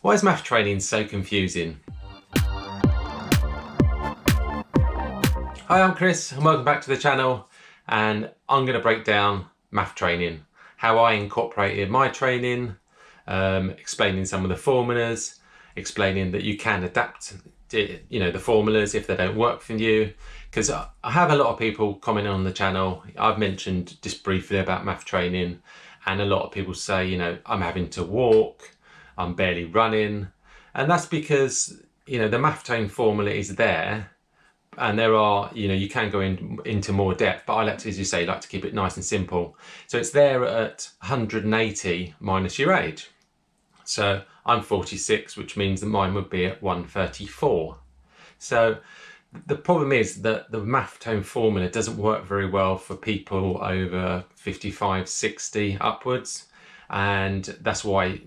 Why is math training so confusing? Hi, I'm Chris and welcome back to the channel, and I'm going to break down math training, how I incorporated my training, explaining some of the formulas, explaining that you can adapt the formulas if they don't work for you, because I have a lot of people commenting on the channel. I've mentioned just briefly about math training, and a lot of people say, I'm having to walk, I'm barely running, and that's because the Maffetone formula is there, and there are, you can go into more depth, but I like to, as you say, like to keep it nice and simple. So it's there at 180 minus your age. So I'm 46, which means that mine would be at 134. So the problem is that the Maffetone formula doesn't work very well for people over 55, 60 upwards. And that's why,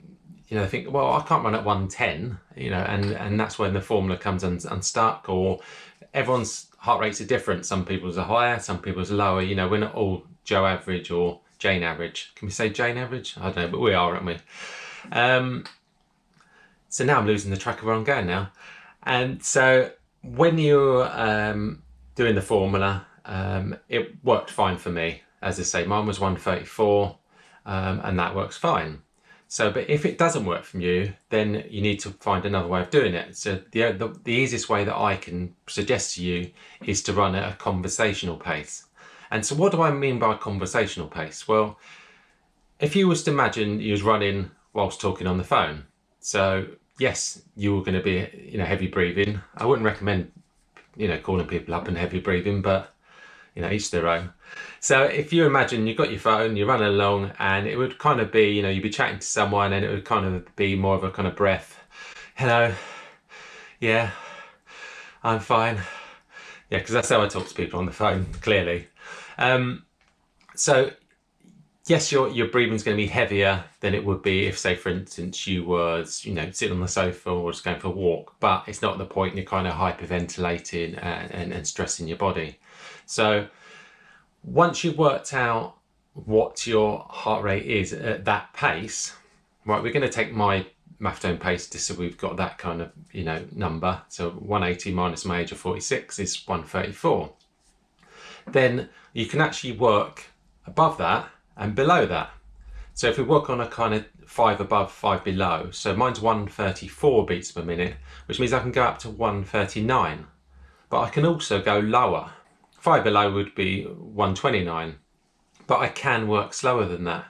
they think, well, I can't run at 110, and that's when the formula comes unstuck, or everyone's heart rates are different. Some people's are higher, some people's are lower. We're not all Joe average or Jane average. Can we say Jane average? I don't know, but we are, aren't we? So now I'm losing the track of where I'm going now. And so when you're doing the formula, it worked fine for me. As I say, mine was 134, and that works fine. So, but if it doesn't work for you, then you need to find another way of doing it. So the easiest way that I can suggest to you is to run at a conversational pace. And so what do I mean by conversational pace? Well, if you was to imagine you was running whilst talking on the phone. So yes, you were going to be, heavy breathing. I wouldn't recommend, calling people up and heavy breathing, but each their own. So if you imagine you've got your phone, you're running along, and it would kind of be, you'd be chatting to someone, and it would kind of be more of a kind of breath. Hello. Yeah, I'm fine. Yeah, because that's how I talk to people on the phone, clearly. So yes, your breathing's going to be heavier than it would be if, say, for instance, you was, sitting on the sofa or just going for a walk, but it's not the point. You're kind of hyperventilating and stressing your body. So once you've worked out what your heart rate is at that pace, right, we're going to take my Maffetone pace just so we've got that kind of, number. So 180 minus my age of 46 is 134. Then you can actually work above that and below that. So if we work on a kind of 5 above, 5 below, so mine's 134 beats per minute, which means I can go up to 139, but I can also go lower. 5 below would be 129, but I can work slower than that,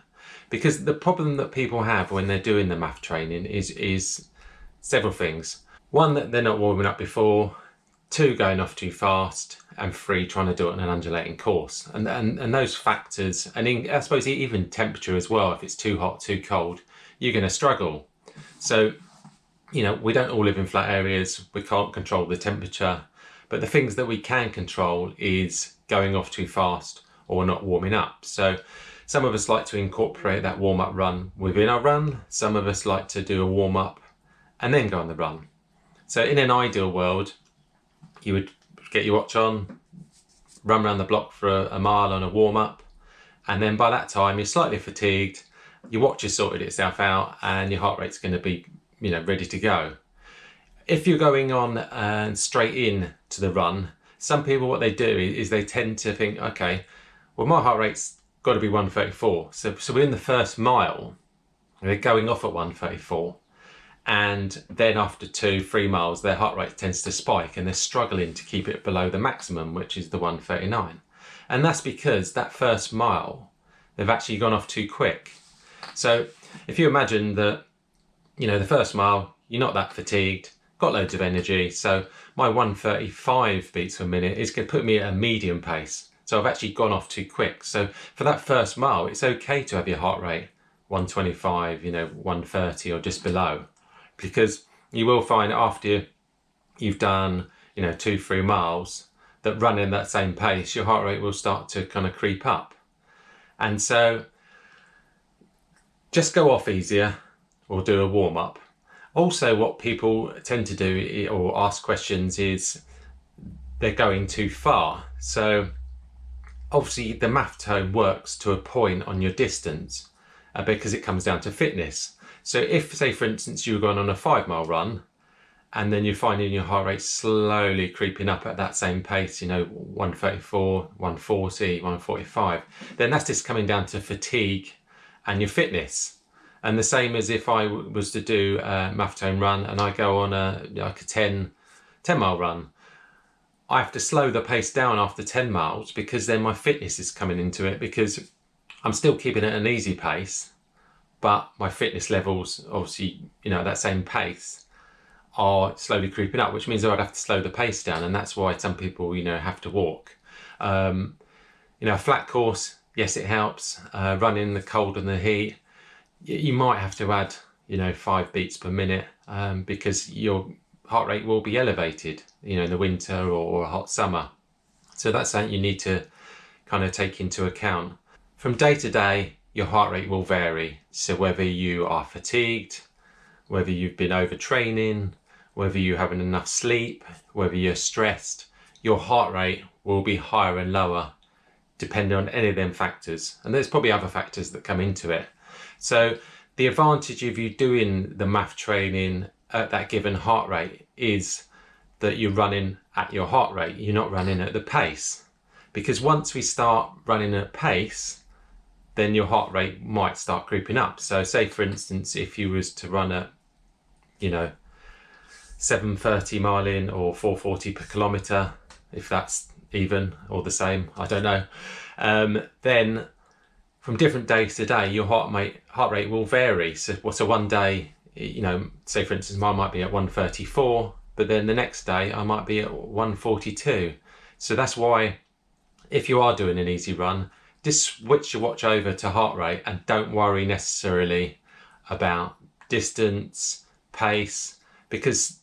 because the problem that people have when they're doing the math training is several things. One, that they're not warming up before. 2, going off too fast. And 3, trying to do it on an undulating course. And those factors, and I suppose even temperature as well, if it's too hot, too cold, you're going to struggle. So, we don't all live in flat areas. We can't control the temperature. But the things that we can control is going off too fast or not warming up. So some of us like to incorporate that warm-up run within our run. Some of us like to do a warm-up and then go on the run. So in an ideal world, you would get your watch on, run around the block for a mile on a warm-up, and then by that time you're slightly fatigued, your watch has sorted itself out, and your heart rate's going to be ready to go. If you're going on straight in to the run, some people, what they do is they tend to think, okay, well, my heart rate's got to be 134. So within the first mile, they're going off at 134. And then after 2-3 miles, their heart rate tends to spike, and they're struggling to keep it below the maximum, which is the 139. And that's because that first mile, they've actually gone off too quick. So if you imagine that, the first mile, you're not that fatigued, got loads of energy. So my 135 beats per minute is going to put me at a medium pace. So I've actually gone off too quick. So for that first mile, it's okay to have your heart rate 125, 130 or just below, because you will find after you've done, 2-3 miles, that running that same pace, your heart rate will start to kind of creep up. And so just go off easier or do a warm up. Also, what people tend to do or ask questions is they're going too far. So obviously the Maffetone works to a point on your distance because it comes down to fitness. So if, say for instance, you were going on a 5-mile run, and then you're finding your heart rate slowly creeping up at that same pace, 134, 140, 145, then that's just coming down to fatigue and your fitness. And the same as if I was to do a Maffetone run and I go on a 10-mile run, I have to slow the pace down after 10 miles because then my fitness is coming into it, because I'm still keeping it at an easy pace, but my fitness levels, obviously, at that same pace, are slowly creeping up, which means I'd have to slow the pace down. And that's why some people, have to walk. A flat course, yes, it helps. Running the cold and the heat, you might have to add, 5 beats per minute, because your heart rate will be elevated, in the winter or a hot summer. So that's something you need to kind of take into account. From day to day, your heart rate will vary. So whether you are fatigued, whether you've been overtraining, whether you're having enough sleep, whether you're stressed, your heart rate will be higher and lower depending on any of them factors. And there's probably other factors that come into it. So the advantage of you doing the MAF training at that given heart rate is that you're running at your heart rate, you're not running at the pace. Because once we start running at pace, then your heart rate might start creeping up. So say for instance, if you was to run at, 7:30 mile in or 4:40 per kilometre, if that's even or the same, I don't know, then from different days to day, your heart rate will vary. So one day, say for instance, mine might be at 134, but then the next day I might be at 142. So that's why if you are doing an easy run, just switch your watch over to heart rate and don't worry necessarily about distance, pace, because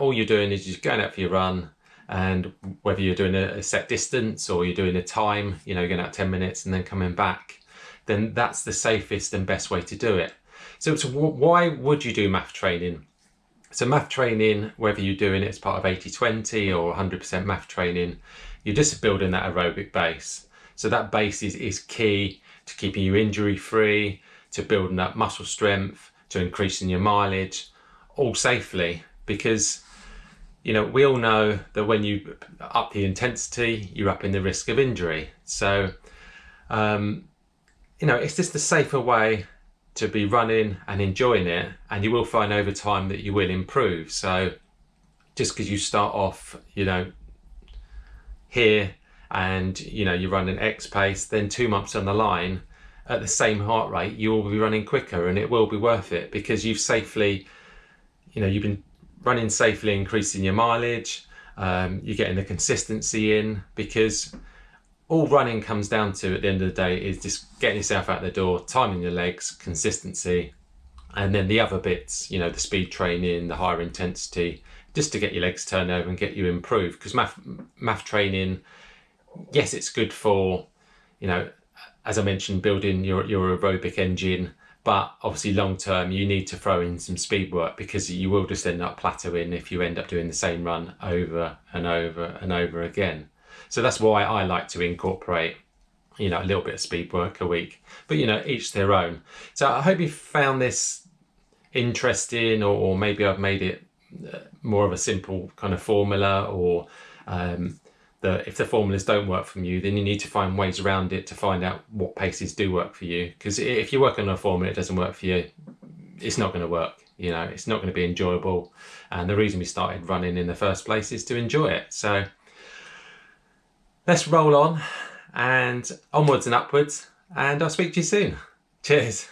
all you're doing is just going out for your run, and whether you're doing a set distance or you're doing a time, going out 10 minutes and then coming back, then that's the safest and best way to do it. So why would you do MAF training? So MAF training, whether you're doing it as part of 80-20 or 100% MAF training, you're just building that aerobic base. So that base is key to keeping you injury free, to building up muscle strength, to increasing your mileage, all safely. Because we all know that when you up the intensity, you're upping the risk of injury. So it's just a safer way to be running and enjoying it, and you will find over time that you will improve. So just because you start off here and you're running X pace, then 2 months on the line at the same heart rate, you will be running quicker, and it will be worth it because you've safely, you've been running safely, increasing your mileage, you're getting the consistency in, because all running comes down to at the end of the day is just getting yourself out the door, timing your legs, consistency, and then the other bits, the speed training, the higher intensity, just to get your legs turned over and get you improved. Because MAF training, yes, it's good for, as I mentioned, building your aerobic engine, but obviously long term you need to throw in some speed work, because you will just end up plateauing if you end up doing the same run over and over and over again. So that's why I like to incorporate a little bit of speed work a week, but each their own. So I hope you found this interesting, or maybe I've made it more of a simple kind of formula, or if the formulas don't work for you, then you need to find ways around it to find out what paces do work for you. Because if you work on a formula, it doesn't work for you, it's not going to work. It's not going to be enjoyable. And the reason we started running in the first place is to enjoy it. So let's roll on and onwards and upwards, and I'll speak to you soon. Cheers.